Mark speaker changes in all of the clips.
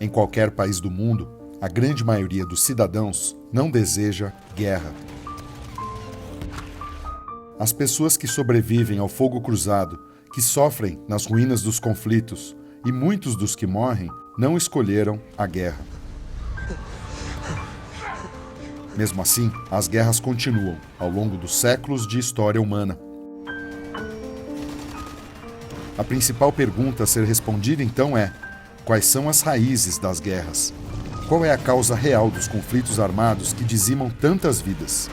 Speaker 1: Em qualquer país do mundo, a grande maioria dos cidadãos não deseja guerra. As pessoas que sobrevivem ao fogo cruzado, que sofrem nas ruínas dos conflitos, e muitos dos que morrem não escolheram a guerra. Mesmo assim, as guerras continuam ao longo dos séculos de história humana. A principal pergunta a ser respondida então é: quais são as raízes das guerras? Qual é a causa real dos conflitos armados que dizimam tantas vidas?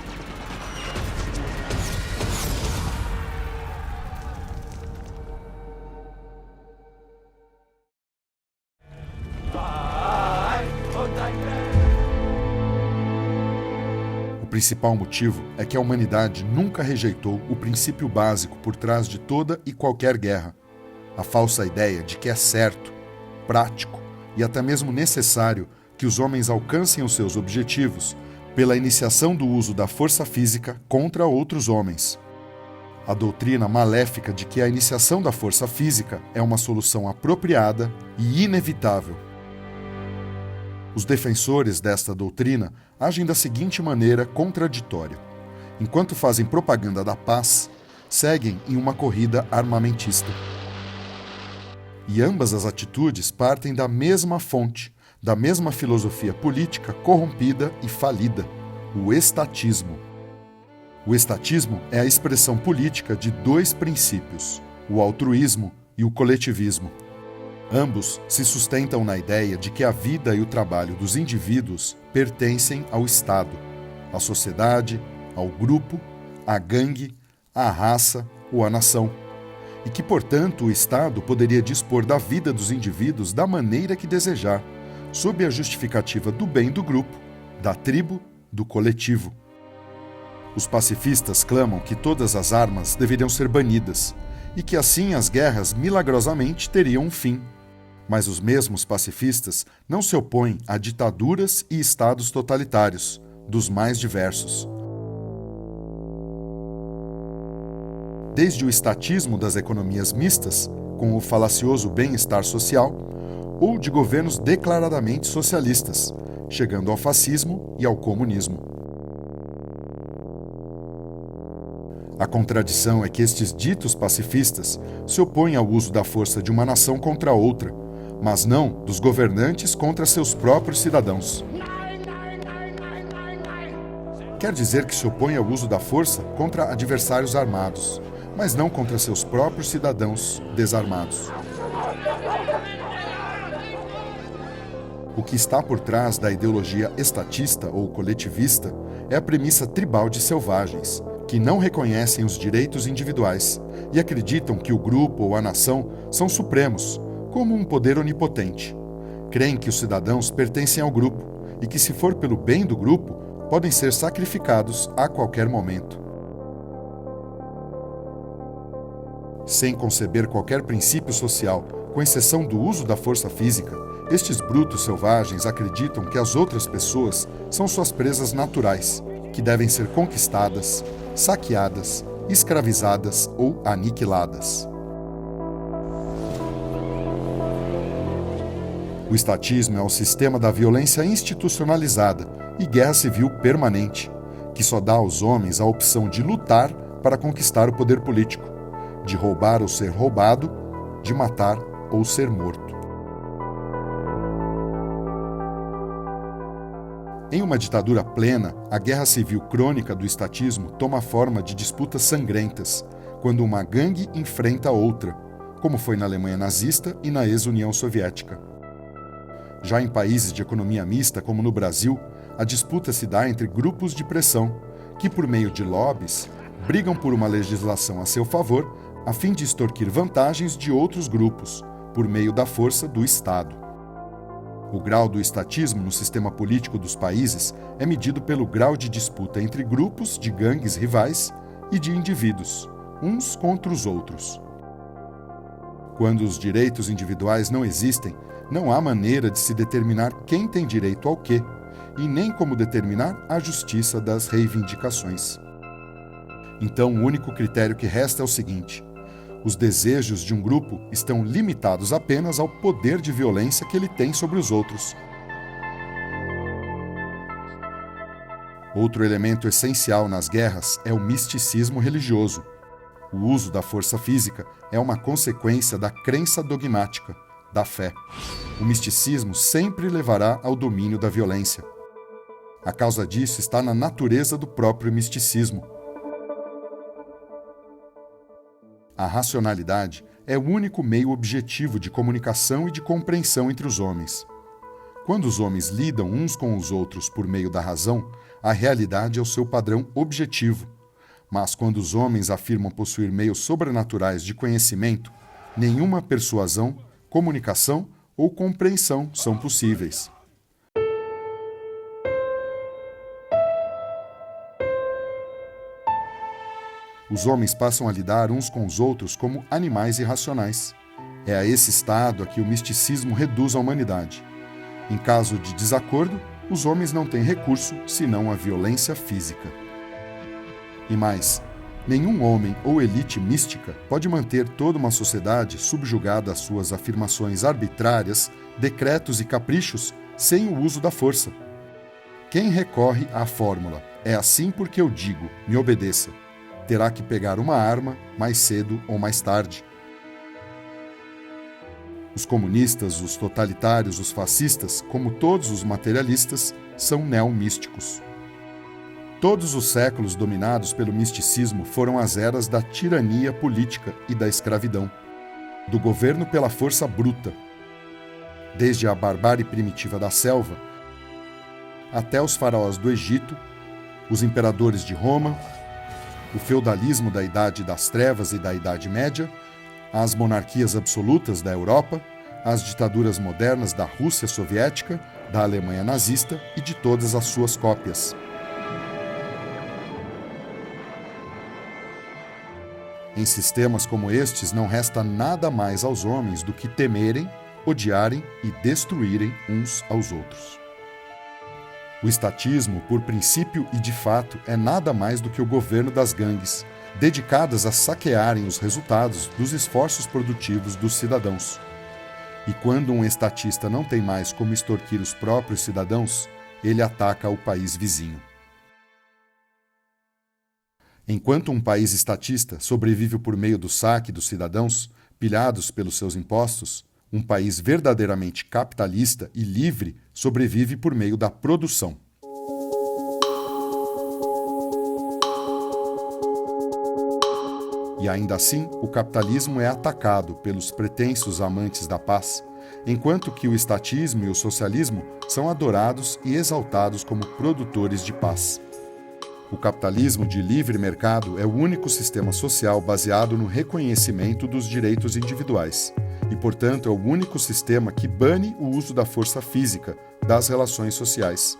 Speaker 1: O principal motivo é que a humanidade nunca rejeitou o princípio básico por trás de toda e qualquer guerra: a falsa ideia de que é certo, prático e até mesmo necessário que os homens alcancem os seus objetivos pela iniciação do uso da força física contra outros homens. A doutrina maléfica de que a iniciação da força física é uma solução apropriada e inevitável. Os defensores desta doutrina agem da seguinte maneira contraditória. Enquanto fazem propaganda da paz, seguem em uma corrida armamentista. E ambas as atitudes partem da mesma fonte, da mesma filosofia política corrompida e falida: o estatismo. O estatismo é a expressão política de dois princípios: o altruísmo e o coletivismo. Ambos se sustentam na ideia de que a vida e o trabalho dos indivíduos pertencem ao Estado, à sociedade, ao grupo, à gangue, à raça ou à nação, e que, portanto, o Estado poderia dispor da vida dos indivíduos da maneira que desejar, sob a justificativa do bem do grupo, da tribo, do coletivo. Os pacifistas clamam que todas as armas deveriam ser banidas e que assim as guerras milagrosamente teriam um fim. Mas os mesmos pacifistas não se opõem a ditaduras e estados totalitários, dos mais diversos. Desde o estatismo das economias mistas, com o falacioso bem-estar social, ou de governos declaradamente socialistas, chegando ao fascismo e ao comunismo. A contradição é que estes ditos pacifistas se opõem ao uso da força de uma nação contra outra, mas não dos governantes contra seus próprios cidadãos. Quer dizer que se opõem ao uso da força contra adversários armados, mas não contra seus próprios cidadãos desarmados. O que está por trás da ideologia estatista ou coletivista é a premissa tribal de selvagens, que não reconhecem os direitos individuais e acreditam que o grupo ou a nação são supremos, como um poder onipotente. Creem que os cidadãos pertencem ao grupo e que, se for pelo bem do grupo, podem ser sacrificados a qualquer momento. Sem conceber qualquer princípio social, com exceção do uso da força física, estes brutos selvagens acreditam que as outras pessoas são suas presas naturais, que devem ser conquistadas, saqueadas, escravizadas ou aniquiladas. O estatismo é o sistema da violência institucionalizada e guerra civil permanente, que só dá aos homens a opção de lutar para conquistar o poder político, de roubar ou ser roubado, de matar ou ser morto. Em uma ditadura plena, a guerra civil crônica do estatismo toma a forma de disputas sangrentas, quando uma gangue enfrenta outra, como foi na Alemanha nazista e na ex-União Soviética. Já em países de economia mista, como no Brasil, a disputa se dá entre grupos de pressão, que por meio de lobbies, brigam por uma legislação a seu favor, a fim de extorquir vantagens de outros grupos, por meio da força do Estado. O grau do estatismo no sistema político dos países é medido pelo grau de disputa entre grupos de gangues rivais e de indivíduos, uns contra os outros. Quando os direitos individuais não existem, não há maneira de se determinar quem tem direito ao quê, e nem como determinar a justiça das reivindicações. Então, o único critério que resta é o seguinte: os desejos de um grupo estão limitados apenas ao poder de violência que ele tem sobre os outros. Outro elemento essencial nas guerras é o misticismo religioso. O uso da força física é uma consequência da crença dogmática, da fé. O misticismo sempre levará ao domínio da violência. A causa disso está na natureza do próprio misticismo. A racionalidade é o único meio objetivo de comunicação e de compreensão entre os homens. Quando os homens lidam uns com os outros por meio da razão, a realidade é o seu padrão objetivo. Mas quando os homens afirmam possuir meios sobrenaturais de conhecimento, nenhuma persuasão, comunicação ou compreensão são possíveis. Os homens passam a lidar uns com os outros como animais irracionais. É a esse estado a que o misticismo reduz a humanidade. Em caso de desacordo, os homens não têm recurso senão a violência física. E mais, nenhum homem ou elite mística pode manter toda uma sociedade subjugada às suas afirmações arbitrárias, decretos e caprichos sem o uso da força. Quem recorre à fórmula "é assim porque eu digo, me obedeça", terá que pegar uma arma mais cedo ou mais tarde. Os comunistas, os totalitários, os fascistas, como todos os materialistas, são neomísticos. Todos os séculos dominados pelo misticismo foram as eras da tirania política e da escravidão, do governo pela força bruta, desde a barbárie primitiva da selva até os faraós do Egito, os imperadores de Roma, o feudalismo da Idade das Trevas e da Idade Média, as monarquias absolutas da Europa, as ditaduras modernas da Rússia soviética, da Alemanha nazista e de todas as suas cópias. Em sistemas como estes, não resta nada mais aos homens do que temerem, odiarem e destruírem uns aos outros. O estatismo, por princípio e de fato, é nada mais do que o governo das gangues, dedicadas a saquearem os resultados dos esforços produtivos dos cidadãos. E quando um estatista não tem mais como extorquir os próprios cidadãos, ele ataca o país vizinho. Enquanto um país estatista sobrevive por meio do saque dos cidadãos, pilhados pelos seus impostos, um país verdadeiramente capitalista e livre sobrevive por meio da produção. E ainda assim, o capitalismo é atacado pelos pretensos amantes da paz, enquanto que o estatismo e o socialismo são adorados e exaltados como produtores de paz. O capitalismo de livre mercado é o único sistema social baseado no reconhecimento dos direitos individuais e, portanto, é o único sistema que bane o uso da força física das relações sociais.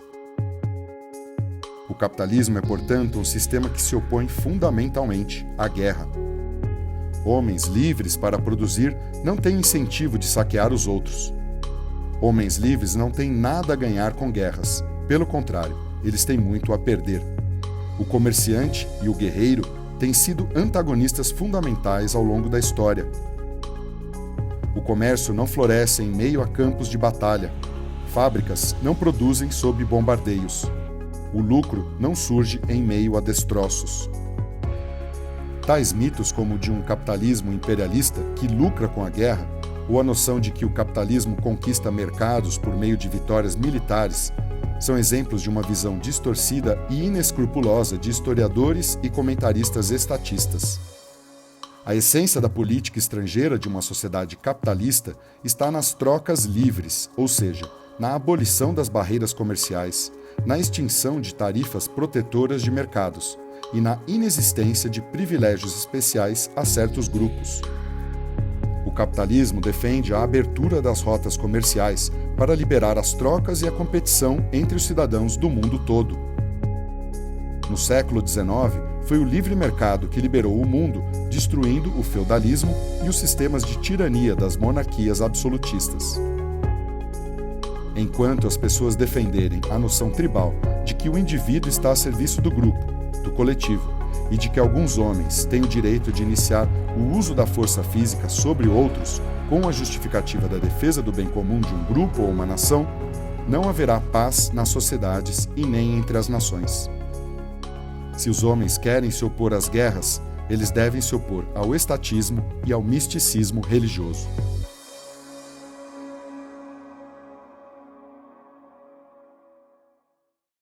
Speaker 1: O capitalismo é, portanto, um sistema que se opõe fundamentalmente à guerra. Homens livres para produzir não têm incentivo de saquear os outros. Homens livres não têm nada a ganhar com guerras. Pelo contrário, eles têm muito a perder. O comerciante e o guerreiro têm sido antagonistas fundamentais ao longo da história. O comércio não floresce em meio a campos de batalha. Fábricas não produzem sob bombardeios. O lucro não surge em meio a destroços. Tais mitos como o de um capitalismo imperialista que lucra com a guerra, ou a noção de que o capitalismo conquista mercados por meio de vitórias militares, são exemplos de uma visão distorcida e inescrupulosa de historiadores e comentaristas estatistas. A essência da política estrangeira de uma sociedade capitalista está nas trocas livres, ou seja, na abolição das barreiras comerciais, na extinção de tarifas protetoras de mercados e na inexistência de privilégios especiais a certos grupos. O capitalismo defende a abertura das rotas comerciais para liberar as trocas e a competição entre os cidadãos do mundo todo. No século XIX, foi o livre mercado que liberou o mundo, destruindo o feudalismo e os sistemas de tirania das monarquias absolutistas. Enquanto as pessoas defenderem a noção tribal de que o indivíduo está a serviço do grupo, do coletivo, e de que alguns homens têm o direito de iniciar o uso da força física sobre outros com a justificativa da defesa do bem comum de um grupo ou uma nação, não haverá paz nas sociedades e nem entre as nações. Se os homens querem se opor às guerras, eles devem se opor ao estatismo e ao misticismo religioso.